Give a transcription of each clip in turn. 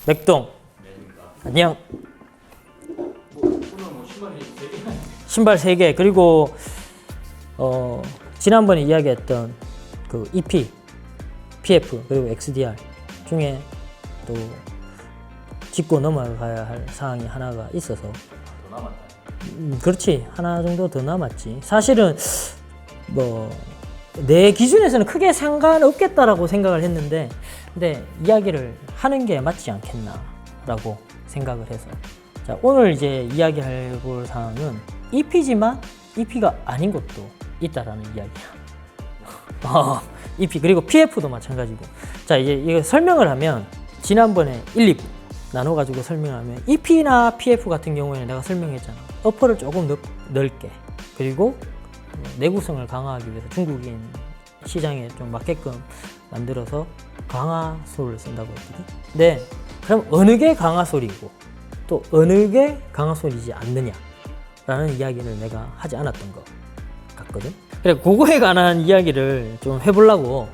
맥동. 안녕. 신발 3개. 그리고 지난번에 이야기했던 그 EP, PF 그리고 XDR 중에 또 짚고 넘어가야 할 사항이 하나가 있어서. 더 남았다. 그렇지. 하나 정도 더 남았지. 사실은 뭐 내 기준에서는 크게 상관없겠다라고 생각을 했는데, 근데 이야기를 하는 게 맞지 않겠나라고 생각을 해서, 자, 오늘 이제 이야기할 볼 사항은 EP지만 EP가 아닌 것도 있다라는 이야기야. EP 그리고 PF도 마찬가지고. 자, 이제 이거 설명을 하면, 지난번에 1, 2부 나눠가지고 설명하면 EP나 PF 같은 경우에는 내가 설명했잖아. 어퍼를 조금 넓게, 그리고 내구성을 강화하기 위해서 중국인 시장에 좀 맞게끔 만들어서 강화솔을 쓴다고 했거든. 네, 그럼 어느 게 강화솔이고 또 어느 게 강화솔이지 않느냐라는 이야기를 내가 하지 않았던 것 같거든. 그래, 그거에 관한 이야기를 좀 해보려고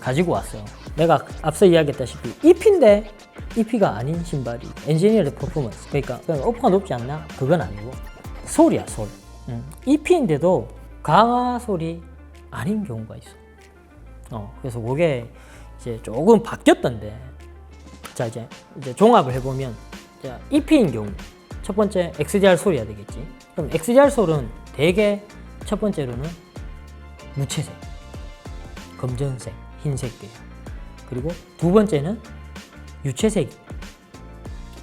가지고 왔어요. 내가 앞서 이야기했다시피 EP인데 EP가 아닌 신발이 엔지니어드 퍼포먼스, 그러니까 그냥 어퍼가 높지 않나? 그건 아니고 솔이야, 솔. EP인데도 강화솔이 아닌 경우가 있어. 그래서 그게 이제 조금 바뀌었던데, 자, 이제 종합을 해보면, 자, EP인 경우 첫 번째 XDR 솔이야 되겠지. 그럼 XDR 솔은 대개 첫 번째로는 무채색, 검정색, 흰색 계열. 그리고 두 번째는 유채색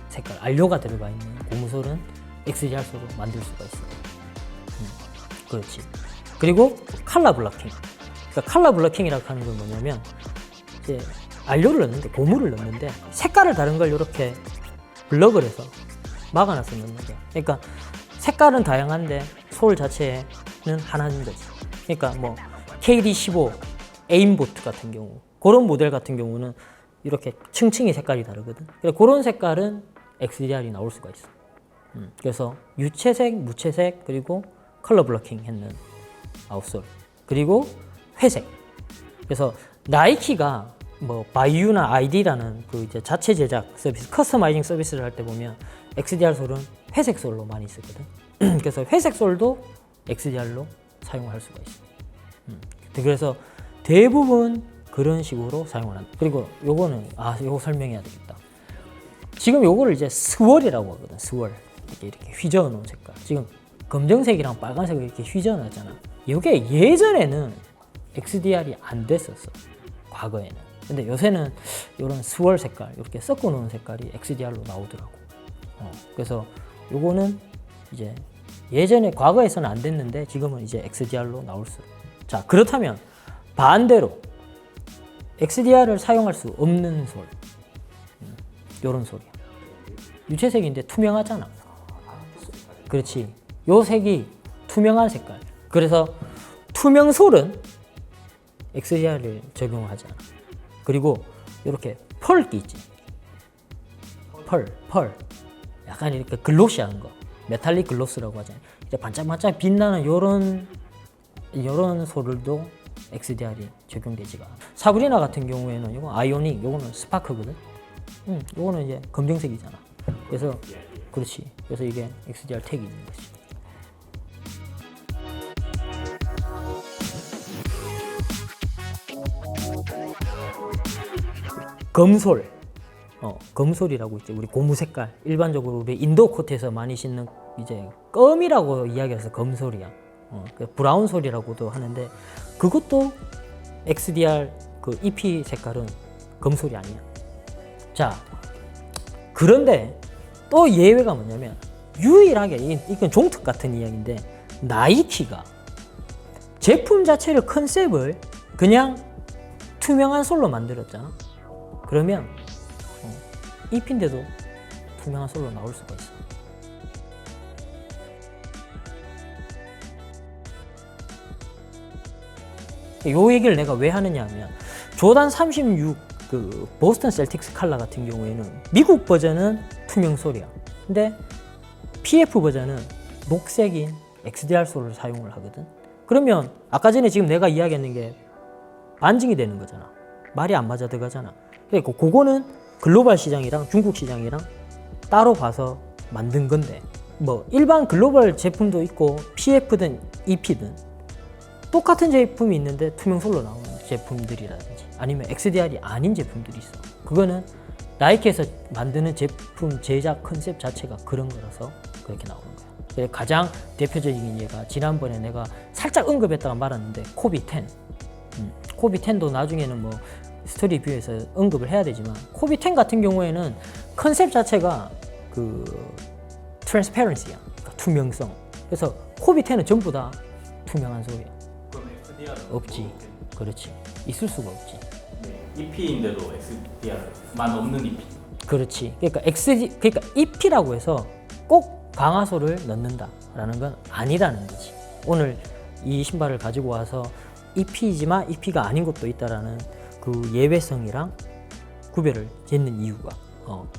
색깔, 안료가 들어가 있는 고무솔은 XDR 솔로 만들 수가 있어. 그렇지. 그리고 컬러 블러킹. 그러니까 컬러 블러킹이라고 하는 건 뭐냐면, 이제 안료를 넣는데, 고무를 넣는데 색깔을 다른 걸 이렇게 블럭을 해서 막아놔서 넣는 거야. 그러니까 색깔은 다양한데 솔 자체는 하나인 거지. 그러니까 뭐 KD15 에임보트 같은 경우, 그런 모델 같은 경우는 이렇게 층층이 색깔이 다르거든. 그런 색깔은 XDR이 나올 수가 있어. 그래서 유채색, 무채색, 그리고 컬러 블러킹 했는 아웃솔, 그리고 회색. 그래서 나이키가 뭐 바이유나 아이디라는 그 이제 자체 제작 서비스, 커스터마이징 서비스를 할 때 보면 XDR 솔은 회색 솔로 많이 쓰거든. 그래서 회색 솔도 XDR로 사용할 수가 있어. 그래서 대부분 그런 식으로 사용을 한다. 그리고 요거는 요거 설명해야 되겠다. 지금 요거를 이제 스월이라고 하거든. 스월. 이렇게 휘저어 놓은 색깔. 지금 검정색이랑 빨간색을 이렇게 휘저어 놨잖아. 이게 예전에는 XDR이 안 됐었어, 과거에는. 근데 요새는 이런 스월 색깔, 이렇게 섞어 놓은 색깔이 XDR로 나오더라고. 그래서 요거는 이제 예전에, 과거에서는 안 됐는데 지금은 이제 XDR로 나올 수. 자, 그렇다면 반대로 XDR을 사용할 수 없는 솔, 요런 솔이야. 유채색인데 투명하잖아. 그렇지. 요 색이 투명한 색깔. 그래서 투명 솔은 XDR을 적용하지 않아. 그리고 이렇게 펄기 있지. 펄. 약간 이렇게 글로시한 거. 메탈릭 글로스라고 하잖아요. 이제 반짝반짝 빛나는 요런 솔들도 XDR이 적용되지가 않아. 사브리나 같은 경우에는 이거 아이오닉, 요거는 스파크거든. 요거는 이제 검정색이잖아. 그래서 그렇지. 그래서 이게 XDR 태그이 있는 거지. 검솔. 검솔이라고 있지. 우리 고무 색깔. 일반적으로 우리 인도 코트에서 많이 신는 이제 껌이라고 이야기해서 검솔이야. 브라운 솔이라고도 하는데, 그것도 XDR 그 EP 색깔은 검솔이 아니야. 자, 그런데 또 예외가 뭐냐면, 유일하게, 이건 종특 같은 이야기인데, 나이키가 제품 자체를, 컨셉을 그냥 투명한 솔로 만들었잖아. 그러면 EP인데도 투명한 솔로 나올 수가 있어. 요 얘기를 내가 왜 하느냐 하면, 조던 36 그 보스턴 셀틱스 컬러 같은 경우에는 미국 버전은 투명 솔이야. 근데 PF 버전은 녹색인 XDR 솔을 사용을 하거든. 그러면 아까 전에 지금 내가 이야기했는 게 반증이 되는 거잖아. 말이 안 맞아 들어가잖아. 그러니까 그거는 글로벌 시장이랑 중국 시장이랑 따로 봐서 만든 건데 뭐 일반 글로벌 제품도 있고 PF든 EP든 똑같은 제품이 있는데 투명솔로 나오는 제품들이라든지 아니면 XDR이 아닌 제품들이 있어. 그거는 나이키에서 만드는 제품 제작 컨셉 자체가 그런 거라서 그렇게 나오는 거야. 그래서 가장 대표적인 예가 지난번에 내가 살짝 언급했다가 말았는데 코비 10. 코비 10도 나중에는 뭐 스토리 뷰에서 언급을 해야 되지만 코비 10 같은 경우에는 컨셉 자체가 그 트랜스페런시야. 그러니까 투명성. 그래서 코비 10은 전부 다 투명한 소리야. 그럼 XDR은 없지. 그렇지. 있을 수가 없지. EP인데도 XDR만 없는 EP. 그렇지. 그러니까 그러니까 EP라고 해서 꼭 강화소를 넣는다라는 건 아니라는 거지. 오늘 이 신발을 가지고 와서 EP이지만 EP가 아닌 것도 있다라는 그 예외성이랑 구별을 짓는 이유가.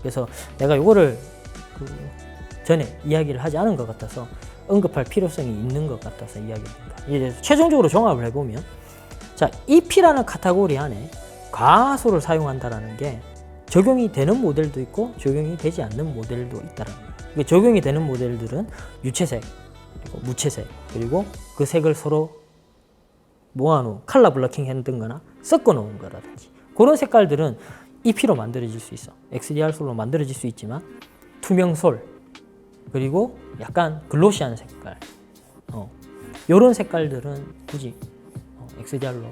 그래서 내가 이거를 그 전에 이야기를 하지 않은 것 같아서 언급할 필요성이 있는 것 같아서 이야기합니다. 이제 최종적으로 종합을 해보면, 자, EP라는 카테고리 안에 강화소를 사용한다라는 게 적용이 되는 모델도 있고 적용이 되지 않는 모델도 있다라는 거예요. 적용이 되는 모델들은 유채색, 그리고 무채색, 그리고 그 색을 서로 모아놓은 컬러 블러킹 했던거나 섞어놓은 거라든지 그런 색깔들은 EP로 만들어질 수 있어. XDR 솔로 만들어질 수 있지만 투명 솔 그리고 약간 글로시한 색깔 이런 색깔들은 굳이 XDR로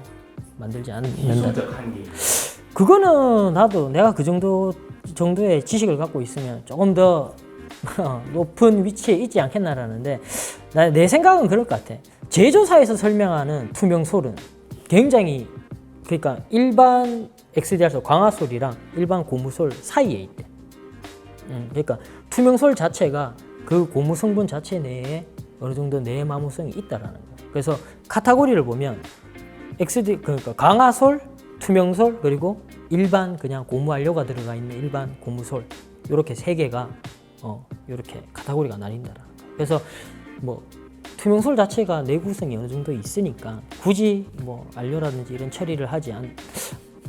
만들지 않는다. 이성적 한계. 그거는 나도 내가 그 정도의 지식을 갖고 있으면 조금 더 높은 위치에 있지 않겠나라는데 내 생각은 그럴 것 같아. 제조사에서 설명하는 투명솔은 굉장히 그러니까 일반 XDR솔 강화솔이랑 일반 고무솔 사이에 있대. 그러니까 투명솔 자체가 그 고무 성분 자체 내에 어느 정도 내마모성이 있다라는 거예요. 그래서 카테고리를 보면 그러니까 강화솔, 투명솔 그리고 일반 그냥 고무 원료가 들어가 있는 일반 고무솔 이렇게 세 개가 이렇게 카테고리가 나뉜다라는 거예요. 그래서 뭐 투명솔 자체가 내구성이 어느 정도 있으니까 굳이 뭐 안료라든지 이런 처리를 하지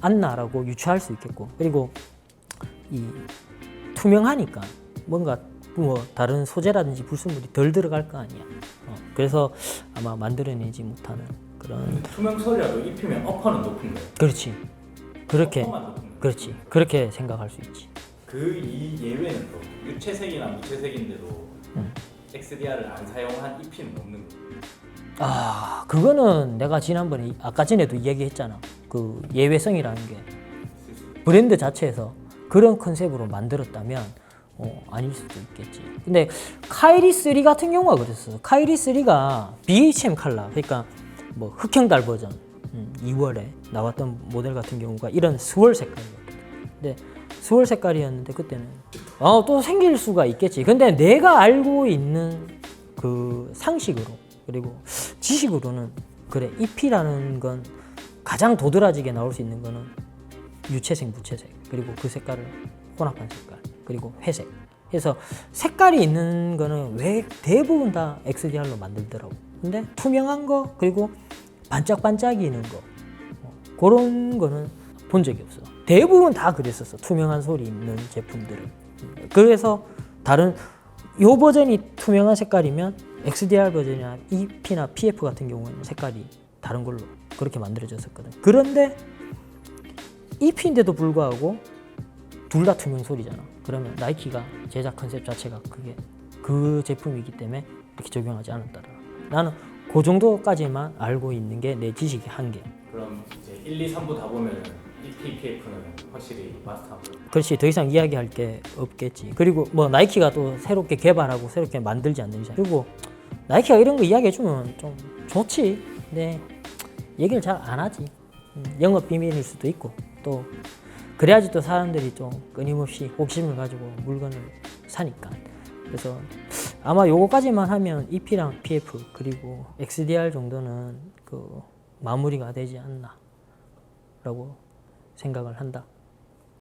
않나라고 유추할 수 있겠고, 그리고 이 투명하니까 뭔가 뭐 다른 소재라든지 불순물이 덜 들어갈 거 아니야. 그래서 아마 만들어내지 못하는 그런. 투명솔이라도 입히면 어퍼는 높은 거예요. 그렇지. 그렇게. 어퍼만 높은 거예요. 그렇지. 그렇게 생각할 수 있지. 이 예외는 또 유채색이나 무채색인데도 XDR을 안 사용한 EP는 없는 거예요. 그거는 내가 지난번에 아까 전에도 이야기했잖아. 그 예외성이라는 게 브랜드 자체에서 그런 컨셉으로 만들었다면 아닐 수도 있겠지. 근데 카이리 3 같은 경우가 그랬어. 카이리 3가 BHM 컬러, 그러니까 뭐 흑형달 버전 2월에 나왔던 모델 같은 경우가 이런 스월 색깔이었거든. 근데 스월 색깔이었는데 그때는 또 생길 수가 있겠지. 근데 내가 알고 있는 그 상식으로 그리고 지식으로는 그래, EP라는 건 가장 도드라지게 나올 수 있는 거는 유채색, 무채색, 그리고 그 색깔을 혼합한 색깔, 그리고 회색. 그래서 색깔이 있는 거는 왜 대부분 다 XDR로 만들더라고. 근데 투명한 거 그리고 반짝반짝이는 거 그런 거는 본 적이 없어. 대부분 다 그랬었어. 투명한 솔이 있는 제품들은. 그래서 다른 요 버전이 투명한 색깔이면 XDR 버전이나 EP나 PF 같은 경우는 색깔이 다른 걸로 그렇게 만들어졌었거든. 그런데 EP인데도 불구하고 둘 다 투명 솔이잖아. 그러면 나이키가 제작 컨셉 자체가 그게 그 제품이기 때문에 이렇게 적용하지 않았다라. 나는 그 정도까지만 알고 있는 게 내 지식의 한계. 그럼 이제 1, 2, 3부 다 보면은 EP, PF는 확실히 마스터하고. 그렇지. 더 이상 이야기할 게 없겠지. 그리고 뭐 나이키가 또 새롭게 개발하고 새롭게 만들지 않는 이상. 그리고 나이키가 이런 거 이야기해주면 좀 좋지. 근데 얘기를 잘 안 하지. 영업 비밀일 수도 있고 또 그래야지 또 사람들이 좀 끊임없이 호기심을 가지고 물건을 사니까. 그래서 아마 요거까지만 하면 EP랑 PF 그리고 XDR 정도는 그 마무리가 되지 않나 라고 생각을 한다.